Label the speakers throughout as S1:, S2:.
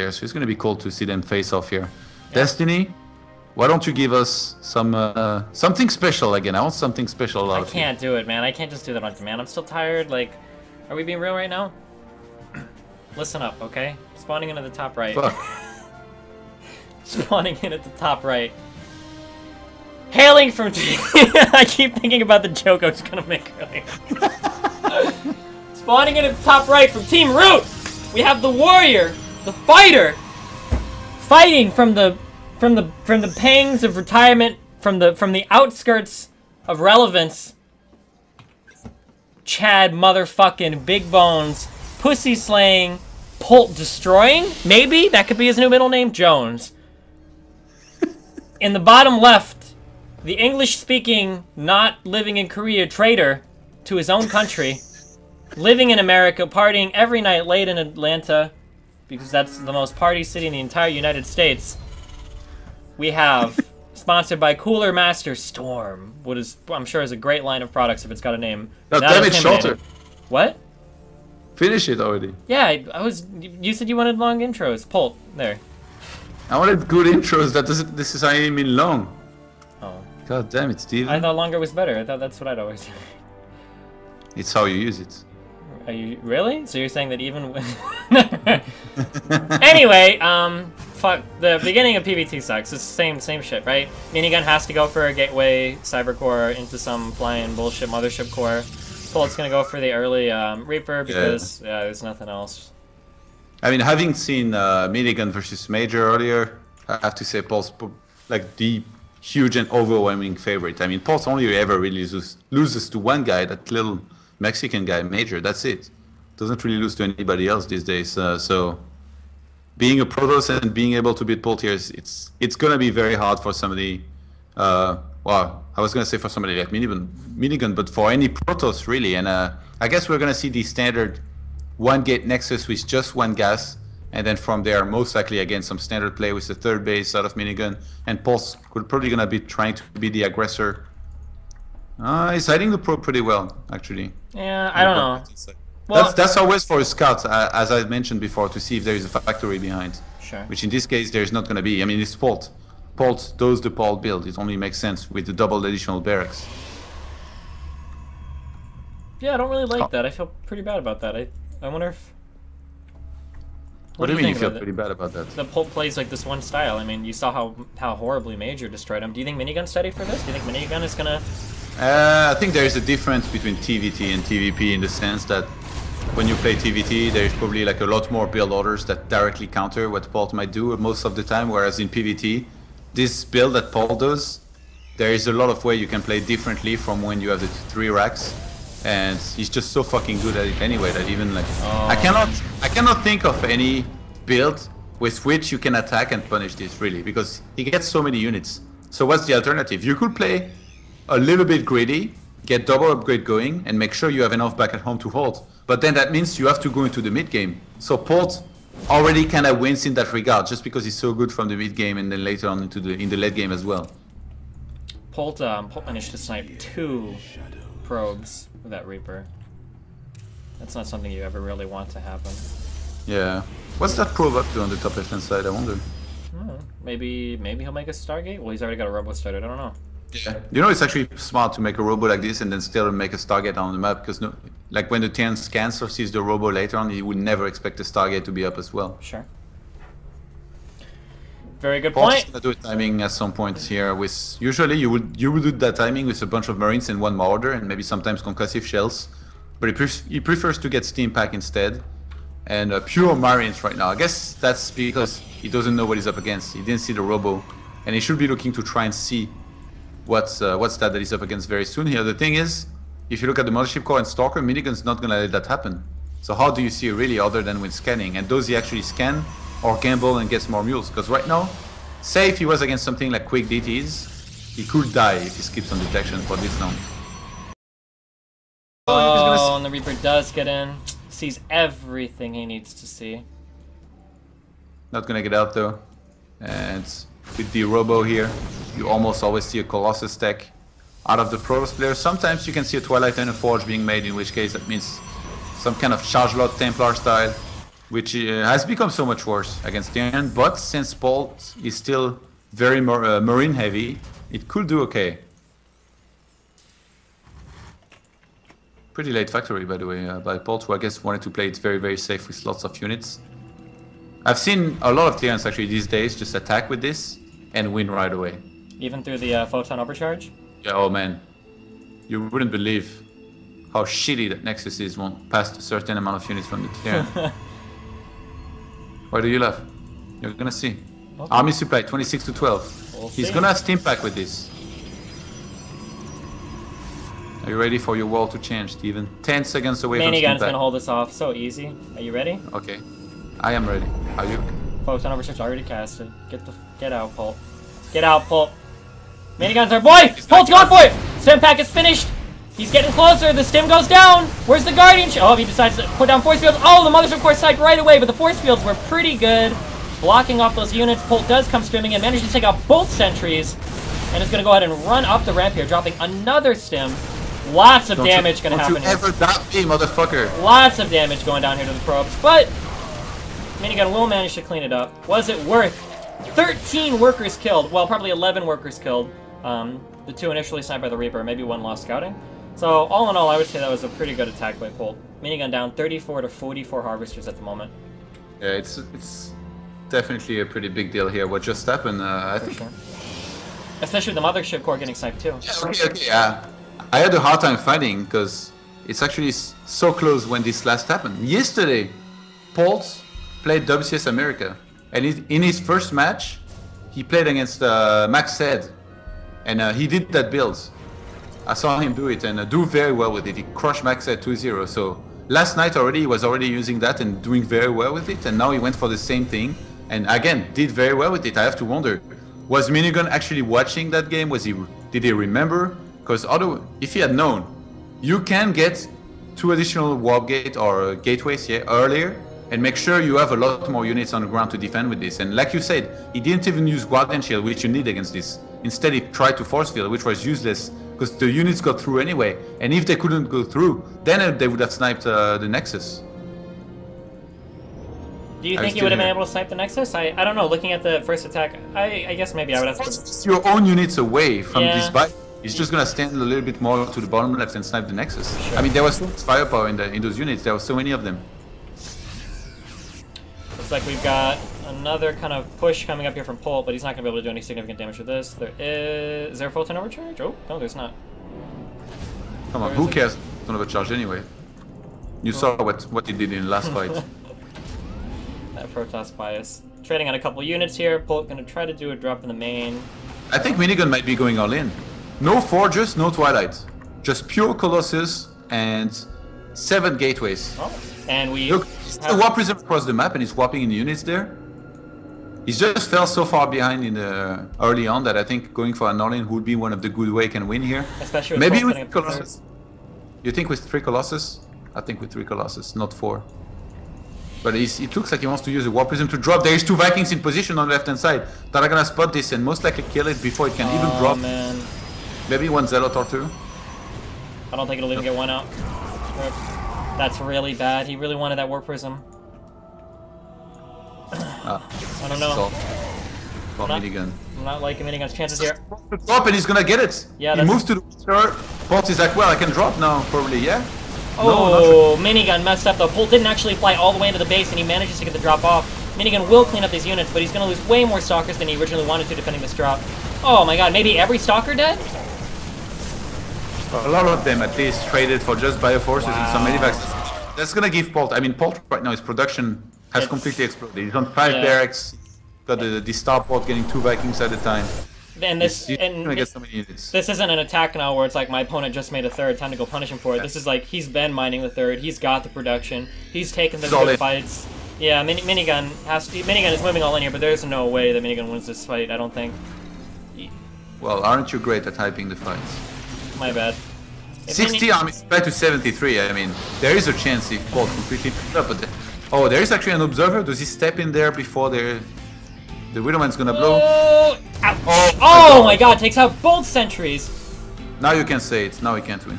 S1: here, so it's gonna be cool to see them face off here. Yeah. Destiny, why don't you give us some something special again? I want something special.
S2: I can't do it, man. I can't just do that on command. I'm still tired. Like, are we being real right now? Listen up, okay? Spawning in at the top right.
S1: Fuck.
S2: Spawning in at the top right. Hailing from I keep thinking about the joke I was gonna make earlier. Spawning in at the top right from Team Root! We have the warrior, the fighter, fighting from the pangs of retirement, from the outskirts of relevance. Chad motherfucking Big Bones, pussy slaying, Polt destroying? Maybe? That could be his new middle name, Jones. In the bottom left, the English-speaking, not living in Korea traitor to his own country, living in America, partying every night late in Atlanta, because that's the most party city in the entire United States. We have, sponsored by Cooler Master Storm, what is, I'm sure is a great line of products if it's got a name.
S1: No, damn it, shorter.
S2: What?
S1: Finish it already.
S2: Yeah, I was, you said you wanted long intros. Polt, there.
S1: I wanted good intros, this is I mean long.
S2: Oh.
S1: God damn it, Steve.
S2: I thought longer was better. I thought that's what I'd always say.
S1: It's how you use it.
S2: Are you really? So you're saying that even when... Anyway, fuck, the beginning of PvT sucks. It's the same shit, right? Minigun has to go for a gateway cyber core into some flying bullshit mothership core. Polt's gonna go for the early Reaper because there's nothing else.
S1: I mean, having seen Minigun versus Major earlier, I have to say Polt's like the huge and overwhelming favorite. I mean, Polt only ever really loses to one guy, that little Mexican guy, Major. That's it. Doesn't really lose to anybody else these days. So being a Protoss and being able to beat Polt here, it's gonna be very hard for somebody. Well, I was gonna say for somebody like Minigun, but for any Protoss really. And I guess we're gonna see the standard one gate Nexus with just one gas. And then from there, most likely again some standard play with the third base out of Minigun, and Pulse could probably gonna be trying to be the aggressor. He's hiding the probe pretty well, actually.
S2: Yeah, I don't know. Well,
S1: that's always for a scout, as I mentioned before, to see if there is a factory behind.
S2: Sure.
S1: Which in this case there's not gonna be. I mean, it's Polt. Polt does the Polt build. It only makes sense with the double additional barracks.
S2: Yeah, I don't really like that. I feel pretty bad about that. I wonder if.
S1: What do you mean you feel pretty bad about that?
S2: The Polt plays like this one style. I mean, you saw how horribly Major destroyed him. Do you think Minigun's steady for this? Do you think Minigun is gonna...
S1: I think there is a difference between TVT and TVP in the sense that when you play TVT, there's probably like a lot more build orders that directly counter what Polt might do most of the time, whereas in PVT, this build that Polt does, there is a lot of way you can play differently from when you have the 3 racks. And he's just so fucking good at it anyway that even like I cannot think of any build with which you can attack and punish this really, because he gets so many units. So what's the alternative? You could play a little bit greedy, get double upgrade going, and make sure you have enough back at home to hold. But then that means you have to go into the mid game. So Polt already kind of wins in that regard, just because he's so good from the mid game and then later on into in the late game as well.
S2: Polt managed to snipe 2 probes with that Reaper. That's not something you ever really want to happen.
S1: Yeah. What's that probe up to on the top left hand side, I wonder?
S2: Maybe he'll make a Stargate? Well, he's already got a robo started, I don't know.
S1: Yeah. You know, it's actually smart to make a robo like this and then still make a Stargate on the map, because like when the TN scans or sees the robo later on, he would never expect the Stargate to be up as well.
S2: Sure. Very good point.
S1: Gonna do a timing at some point here with, usually you would do that timing with a bunch of Marines and 1 Marauder and maybe sometimes concussive shells, but he prefers to get Steam Pack instead and pure Marines right now. I guess that's because he doesn't know what he's up against. He didn't see the robo, and he should be looking to try and see what's that he's up against very soon here. The thing is, if you look at the Mothership Core and Stalker, Minigun's not gonna let that happen. So how do you see really other than with scanning? And does he actually scan or gamble and gets more mules? Because right now, say if he was against something like quick DTs, he could die if he skips on detection for this long.
S2: Oh, and the Reaper does get in. Sees everything he needs to see.
S1: Not gonna get out though. And with the Robo here, you almost always see a Colossus tech out of the Protoss player. Sometimes you can see a Twilight and a Forge being made, in which case that means some kind of Charge Lot Templar style. which has become so much worse against Iron. But since Polt is still very marine heavy, it could do okay. Pretty late factory, by the way, by Polt, who I guess wanted to play it very, very safe with lots of units. I've seen a lot of Terrans actually these days just attack with this and win right away.
S2: Even through the photon overcharge?
S1: Yeah, oh man. You wouldn't believe how shitty that Nexus is past a certain amount of units from the Terran. Why do you laugh? You're gonna see. Okay. Army supply 26 to 12. He's gonna have steam pack with this. Are you ready for your wall to change, Steven? 10 seconds away from steam pack.
S2: Minigun's gonna hold this off so easy. Are you ready?
S1: Okay. I am ready. Are you?
S2: Photon overcharge already casted. Get out, Polt. Get out, Polt. Minigun's our boy! Polt's going for it! Stim pack is finished! He's getting closer, the stim goes down! Where's the Guardian? Oh, he decides to put down force fields. Oh, the Mother's of course side right away, but the force fields were pretty good. Blocking off those units. Polt does come streaming in, manages to take out both sentries, and is gonna go ahead and run up the ramp here, dropping another stim. Lots of damage gonna happen here.
S1: Don't you ever doubt me, motherfucker!
S2: Lots of damage going down here to the probes, but Minigun will manage to clean it up. Was it worth 13 workers killed? Well, probably 11 workers killed. The 2 initially sniped by the Reaper, maybe 1 lost scouting. So, all in all, I would say that was a pretty good attack by Polt. Minigun down 34 to 44 harvesters at the moment.
S1: Yeah, it's definitely a pretty big deal here. What just happened, I think...
S2: Sure. Especially with the Mothership Core getting sniped too.
S1: Yeah, okay, yeah. I had a hard time fighting, because it's actually so close when this last happened. Yesterday, Polt played WCS America, and in his first match, he played against Max Head, and he did that build. I saw him do it and do very well with it. He crushed Max Head 2-0. So last night already, he was already using that and doing very well with it, and now he went for the same thing, and again, did very well with it. I have to wonder, was Minigun actually watching that game? Did he remember? Because if he had known, you can get 2 additional warp gate or gateways here earlier, and make sure you have a lot more units on the ground to defend with this. And like you said, he didn't even use Guardian Shield, which you need against this. Instead, he tried to force field, which was useless, because the units got through anyway. And if they couldn't go through, then they would have sniped the Nexus.
S2: Do you think he would have been able to snipe the Nexus? I don't know, looking at the first attack, I guess maybe I would have to...
S1: Your own units away from this bite. He's just gonna stand a little bit more to the bottom left and snipe the Nexus. Sure. I mean, there was firepower in those units. There were so many of them.
S2: Looks like we've got another kind of push coming up here from Polt, but he's not going to be able to do any significant damage with this. Is there a photon overcharge? Oh, no, there's not.
S1: Come on, who cares? Photon overcharge anyway. You saw what he did in the last fight.
S2: That Protoss bias. Trading on a couple units here. Polt going to try to do a drop in the main.
S1: I think Minigun might be going all in. No Forges, no Twilight. Just pure Colossus and 7 gateways.
S2: Oh, and we...
S1: Look, the warp prism across the map and he's warping in the units there. He's just fell so far behind in the early on that I think going for an all-in would be one of the good way can win here.
S2: Especially with
S1: maybe with Colossus. You think with 3 Colossus? I think with 3 Colossus, not 4. But it looks like he wants to use a warp prism to drop. There is 2 Vikings in position on the left hand side that are gonna spot this and most likely kill it before it can even drop.
S2: Man.
S1: Maybe 1 Zealot or 2.
S2: I don't think it'll even get 1 out. That's really bad. He really wanted that warp prism. I don't know. I'm not liking Minigun's chances here.
S1: Drop and he's gonna get it.
S2: Yeah,
S1: he moves to the water. Polt is like, well, I can drop now, probably, yeah?
S2: Oh, no, Minigun messed up though. Polt didn't actually fly all the way into the base and he manages to get the drop off. Minigun will clean up these units, but he's gonna lose way more Stalkers than he originally wanted to defending this drop. Oh my god, maybe every Stalker dead?
S1: A lot of them at least traded for just Bioforces and some Medivacs. That's gonna give Polt, I mean, Polt right now, his production has completely exploded. He's on 5 barracks, got the starport getting 2 Vikings at a time.
S2: And
S1: he's gonna get so many units.
S2: This isn't an attack now where it's like my opponent just made a 3rd, time to go punish him for it. Yeah. This is like he's been mining the 3rd, he's got the production, he's taken the good fights. Yeah, Minigun is moving all in here, but there's no way that Minigun wins this fight, I don't think.
S1: Well, aren't you great at hyping the fights?
S2: My bad.
S1: 60 armies back to 73, I mean, there is a chance if Polt completely picked up, but oh, there is actually an observer. Does he step in there before the Widowman's gonna blow?
S2: Oh my god, takes out both sentries.
S1: Now you can say it, now he can't win.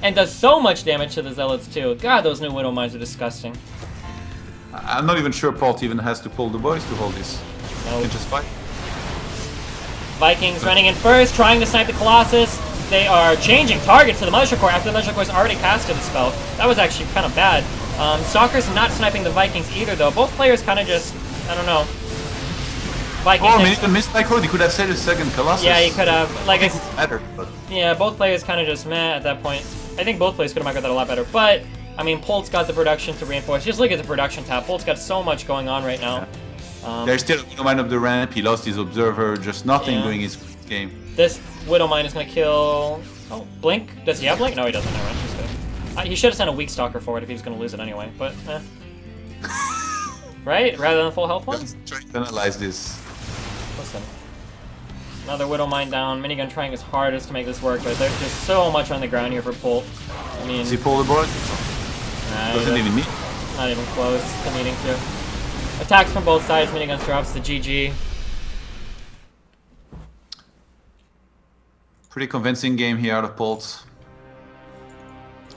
S2: And does so much damage to the Zealots too. God, those new Widow Mines are disgusting.
S1: I'm not even sure Polt even has to pull the boys to hold this.
S2: No.
S1: He can just fight.
S2: Vikings running in first, trying to snipe the Colossus. They are changing targets to the Mothership Core after the Mothership Core's already casted the spell. That was actually kind of bad. Stalker's not sniping the Vikings either, though. Both players kind of just, I don't know. Vikings.
S1: Oh, Minigun missed micro. He could have saved his second Colossus.
S2: Yeah, he could have. Like, it's
S1: better, but
S2: yeah, both players kind of just meh at that point. I think both players could have microed that a lot better, but I mean, Polt's got the production to reinforce. Just look at the production tab. Polt's got so much going on right now.
S1: There's still a Widowmine up the ramp. He lost his Observer. Just nothing doing his game.
S2: This Widowmine is going to kill... Oh, Blink? Does he have Blink? No, he doesn't. Never mind. He's good. He should have sent a weak Stalker forward if he was going to lose it anyway, but eh. Right? Rather than a full health one?
S1: Let's try to analyze this.
S2: Listen. Another Widowmine down. Minigun trying his hardest to make this work, but there's just so much on the ground here for Polt. I mean...
S1: Does he pull the board? Doesn't even need.
S2: Not even close to needing to. Attacks from both sides. Minigun drops the GG.
S1: Pretty convincing game here out of Polt.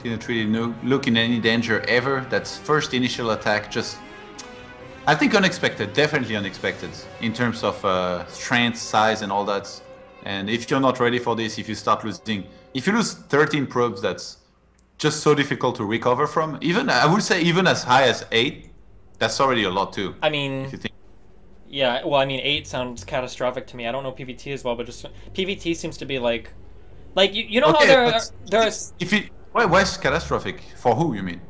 S1: Didn't really look in any danger ever. That first initial attack just... I think unexpected. Definitely unexpected. In terms of strength, size and all that. And if you're not ready for this, if you start losing... If you lose 13 probes, that's just so difficult to recover from. Even, I would say, even as high as 8. That's already a lot too.
S2: I mean,
S1: if you think.
S2: Yeah, well, I mean, 8 sounds catastrophic to me. I don't know PVT as well, but just PVT seems to be like you know
S1: Okay,
S2: how there's
S1: if it why is catastrophic for who you mean?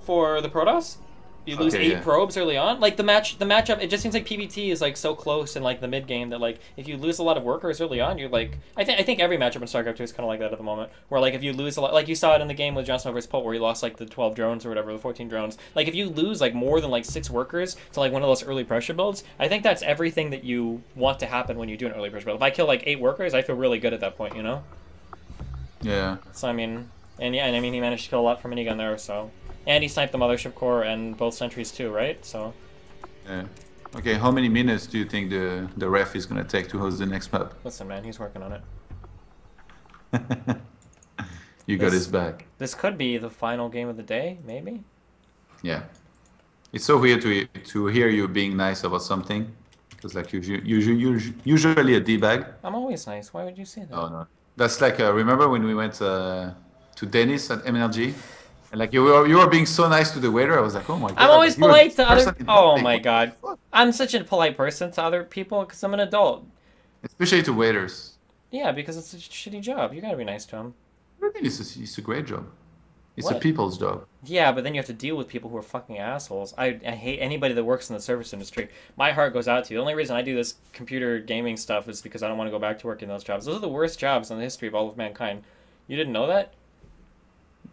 S2: For the Protoss? You lose 8 probes early on. Like the matchup, it just seems like PVT is like so close in like the mid game that like if you lose a lot of workers early on, you're like I think every matchup in Starcraft 2 is kind of like that at the moment. Where like if you lose a lot, like you saw it in the game with Jon Snow vs Polt, where he lost like the 12 drones or whatever, the 14 drones. Like if you lose like more than like 6 workers to like one of those early pressure builds, I think that's everything that you want to happen when you do an early pressure build. If I kill like 8 workers, I feel really good at that point, you know?
S1: Yeah.
S2: So I mean, and yeah, and I mean he managed to kill a lot from Minigun there, so. And he sniped the Mothership Core and both sentries too, right? So.
S1: Yeah. Okay, how many minutes do you think the ref is gonna take to host the next map?
S2: Listen, man, he's working on it.
S1: You got his back.
S2: This could be the final game of the day, maybe?
S1: Yeah. It's so weird to hear you being nice about something. Because like usually a D-bag.
S2: I'm always nice. Why would you say that?
S1: Oh no. That's like, remember when we went to Dennis at NMrUUG? And like you were being so nice to the waiter, I was like, oh my god.
S2: I'm always polite to other. Oh my
S1: What
S2: god, I'm such a polite person to other people because I'm an adult.
S1: Especially to waiters.
S2: Yeah, because it's a shitty job. You gotta be nice to them.
S1: I think it's a great job. It's
S2: What?
S1: a people's job.
S2: Yeah, but then you have to deal with people who are fucking assholes. I hate anybody that works in the service industry. My heart goes out to you. The only reason I do this computer gaming stuff is because I don't want to go back to work in those jobs. Those are the worst jobs in the history of all of mankind. You didn't know that?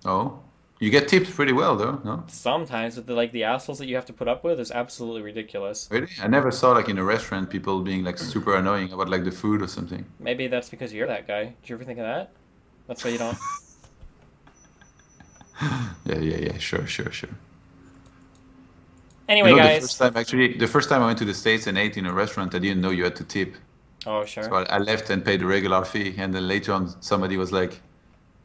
S1: Oh. You get tipped pretty well, though, no?
S2: Sometimes, but the assholes that you have to put up with is absolutely ridiculous.
S1: Really? I never saw, like, in a restaurant, people being, like, super annoying about, like, the food or something.
S2: Maybe that's because you're that guy. Did you ever think of that? That's why you don't...
S1: Yeah, sure.
S2: Anyway,
S1: you know,
S2: guys...
S1: The first time I went to the States and ate in a restaurant, I didn't know you had to tip.
S2: Oh, sure.
S1: So I left and paid the regular fee, and then later on, somebody was like...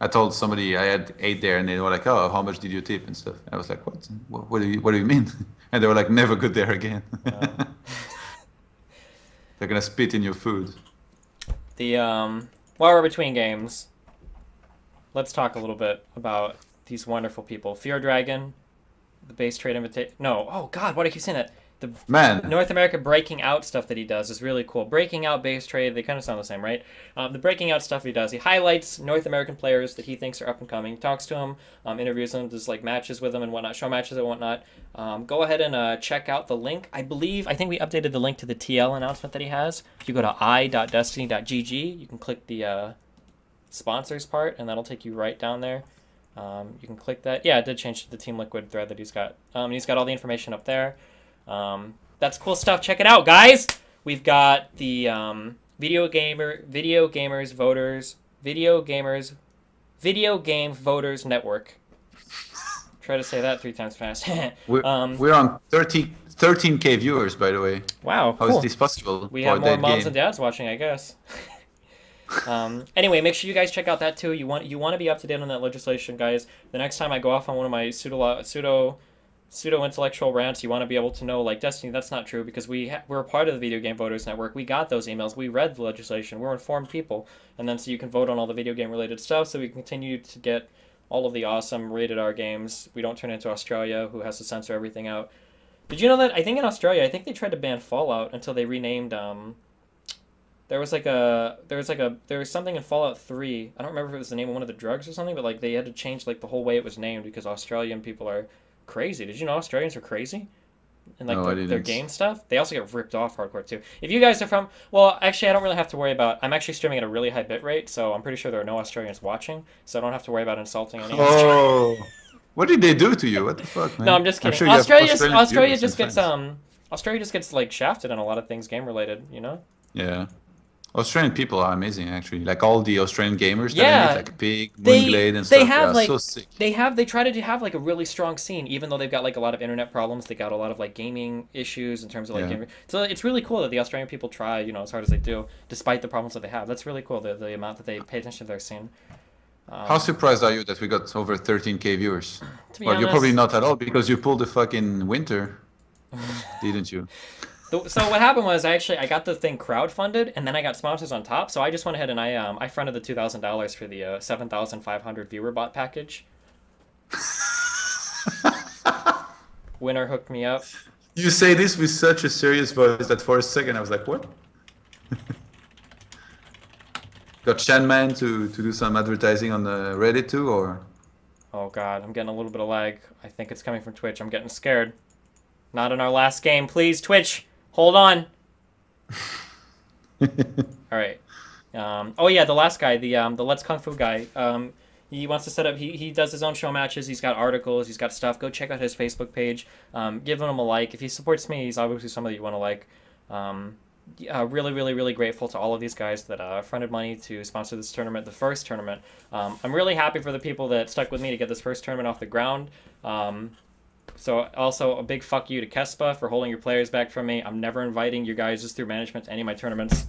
S1: I told somebody I had ate there, and they were like, "Oh, how much did you tip and stuff?" I was like, "What? What do you mean?" And they were like, "Never go there again." They're gonna spit in your food.
S2: While we're between games, let's talk a little bit about these wonderful people. Fear Dragon, the base trade invitation. No, oh God, why do I keep saying that? The North America breaking out stuff that he does is really cool. Breaking out base trade, they kind of sound the same, right? The breaking out stuff he does, he highlights North American players that he thinks are up and coming, talks to them, interviews them, does like matches with them and whatnot, show matches and whatnot. Go ahead and check out the link. I think we updated the link to the TL announcement that he has. If you go to i.destiny.gg, you can click the sponsors part, and that'll take you right down there. You can click that. Yeah, it did change to the Team Liquid thread that he's got. He's got all the information up there. That's cool stuff. Check it out, guys. We've got the video game voters network. Try to say that 3 times fast.
S1: We're on 13K viewers, by the way.
S2: Wow,
S1: How
S2: cool.
S1: is this possible?
S2: We have more moms and dads watching, I guess. Anyway, make sure you guys check out that too. You want to be up to date on that legislation, guys. The next time I go off on one of my pseudo pseudo-intellectual rants. You want to be able to know, like, Destiny, that's not true, because we're a part of the Video Game Voters Network. We got those emails. We read the legislation. We're informed people. And then so you can vote on all the video game-related stuff, so we can continue to get all of the awesome rated R games. We don't turn into Australia, who has to censor everything out. Did you know that? I think in Australia, I think they tried to ban Fallout until they renamed, there was something in Fallout 3. I don't remember if it was the name of one of the drugs or something, but like they had to change like the whole way it was named because Australian people are crazy. Did you know Australians are crazy? And like
S1: No,
S2: their game stuff? They also get ripped off hardcore too. If you guys are from, well, actually I don't really have to worry about, I'm actually streaming at a really high bit rate, so I'm pretty sure there are no Australians watching, so I don't have to worry about insulting any Australians.
S1: What did they do to you? What the fuck, man?
S2: No, I'm just kidding.
S1: Sure Australia
S2: just gets like shafted on a lot of things game related, you know?
S1: Yeah. Australian people are amazing, actually. Like all the Australian gamers that
S2: Yeah,
S1: I meet, like Pig, Moonblade, and stuff.
S2: They have like
S1: so sick.
S2: they try to have like a really strong scene, even though they've got like a lot of internet problems. They got a lot of like gaming issues in terms of like gaming. So it's really cool that the Australian people try, you know, as hard as they do, despite the problems that they have. That's really cool. The amount that they pay attention to their scene.
S1: How surprised are you that we got over 13K viewers?
S2: To be
S1: Well,
S2: honest,
S1: you're probably not at all because you pulled the fucking winter, didn't you?
S2: So what happened was I got the thing crowdfunded and then I got sponsors on top. So I just went ahead and I fronted the $2,000 for the 7,500 viewer bot package. Winner hooked me up.
S1: You say this with such a serious voice that for a second I was like, what? Got Shanman to do some advertising on the Reddit too, or?
S2: Oh god, I'm getting a little bit of lag. I think it's coming from Twitch. I'm getting scared. Not in our last game, please, Twitch. Hold on. All right. Oh yeah, the last guy, the Let's Kung Fu guy. He wants to set up. He does his own show matches. He's got articles. He's got stuff. Go check out his Facebook page. Give him a like. If he supports me, he's obviously somebody you want to like. Really grateful to all of these guys that fronted money to sponsor this tournament, the first tournament. I'm really happy for the people that stuck with me to get this first tournament off the ground. So also a big fuck you to Kespa for holding your players back from me. I'm never inviting you guys just through management to any of my tournaments.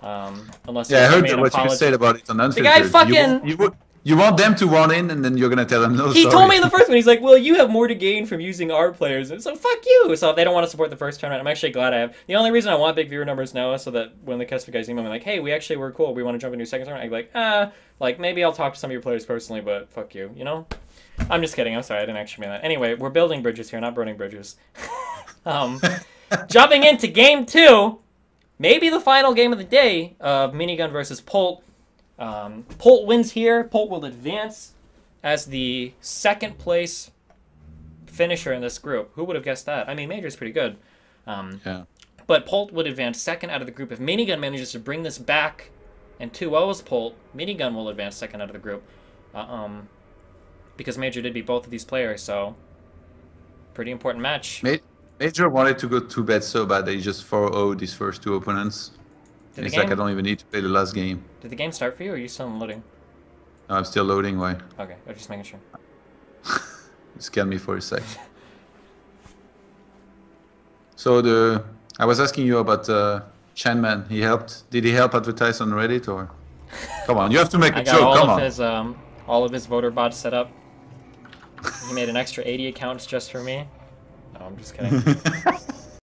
S2: Unless
S1: I heard what you said about it on Unfiltered.
S2: The guy fucking...
S1: You want them to run in and then you're going to tell them no,
S2: He told me in the first one, he's like, well, you have more to gain from using our players. So fuck you. So if they don't want to support the first tournament, I'm actually glad I have. The only reason I want big viewer numbers now is so that when the Kespa guys email me like, hey, we actually were cool. We want to jump into a second tournament. I'd be like, like maybe I'll talk to some of your players personally, but fuck you, you know? I'm just kidding. I'm sorry. I didn't actually mean that. Anyway, we're building bridges here, not burning bridges. Jumping into game 2, maybe the final game of the day of Minigun versus Polt. Polt wins here. Polt will advance as the second place finisher in this group. Who would have guessed that? I mean, Major's pretty good.
S1: Yeah.
S2: But Polt would advance second out of the group. If Minigun manages to bring this back and 2-0's Polt, Minigun will advance second out of the group. Because Major did beat both of these players, so pretty important match.
S1: Major wanted to go 2-bet so bad that he just 4-0'd his first 2 opponents. It's like I don't even need to play the last game.
S2: Did the game start for you, or are you still loading?
S1: No, I'm still loading, why?
S2: Okay, I'm just making sure.
S1: You scared me for a sec. So I was asking you about Chanman. He helped. Did he help advertise on Reddit, or? Come on, you have to make a joke. Come on.
S2: All of his voter bots set up. He made an extra 80 accounts just for me. No, I'm just kidding.